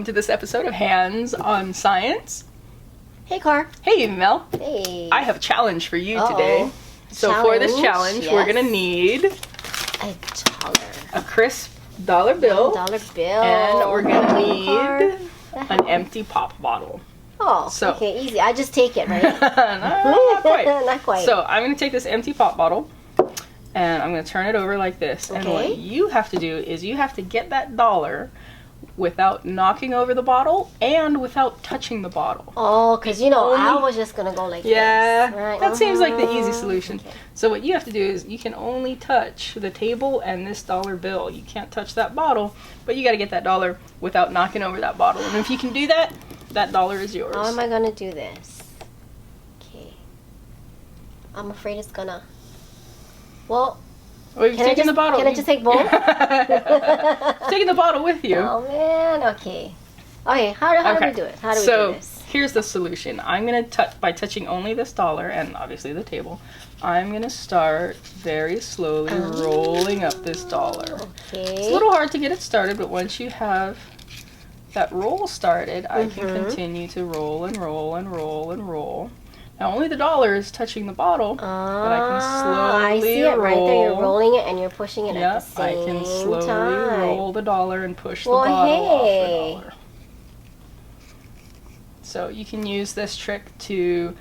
welcome to this episode of Hands on Science. Hey, Carr. Hey, Mel. Hey. I have a challenge for you Uh-oh. today. So for this challenge, we're going to need a dollar. A crisp dollar bill. $1 bill. And we're going to need Carr. an empty pop bottle. Oh, So- okay, easy. I just take it, right? Not quite. Not quite. So I'm going to take this empty pop bottle and I'm going to turn it over like this. And Okay. what you have to do is you have to get that dollar without knocking over the bottle and without touching the bottle. Oh, because, I only- was just going to go like Yeah, this. Right? that seems like the easy solution. Okay. So what you have to do is you can only touch the table and this dollar bill. You can't touch that bottle, but you got to get that dollar without knocking over that bottle. And if you can do that, that dollar is yours. How am I going to do this? Okay. I'm afraid it's going to... Well, Well, you've taken the bottle. can I just take both? Taking the bottle with you. Oh, man. Okay. Okay, how do we do it? How do we So do this? here's the solution. I'm going to by touching only this dollar and obviously the table, I'm going to start very slowly rolling up this dollar. Okay. It's a little hard to get it started, but once you have that roll started, I can continue to roll and roll and roll and roll. Now only the dollar is touching the bottle, but I can slowly I see it right there. You're roll. rolling it and you're pushing it at the same I can slowly time. roll the dollar and push Well, the bottle off hey. the dollar. So you can use this trick to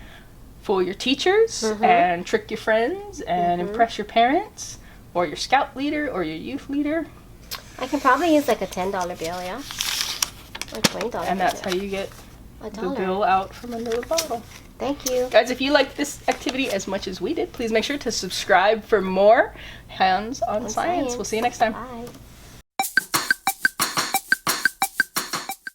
fool your teachers and trick your friends and impress your parents or your scout leader or your youth leader. I can probably use like a $10 bill, yeah? Or $20 And that's how you get a the dollar. bill out from under the bottle. Thank you. Guys, if you liked this activity as much as we did, please make sure to subscribe for more Hands on Science. We'll see you next time. Bye.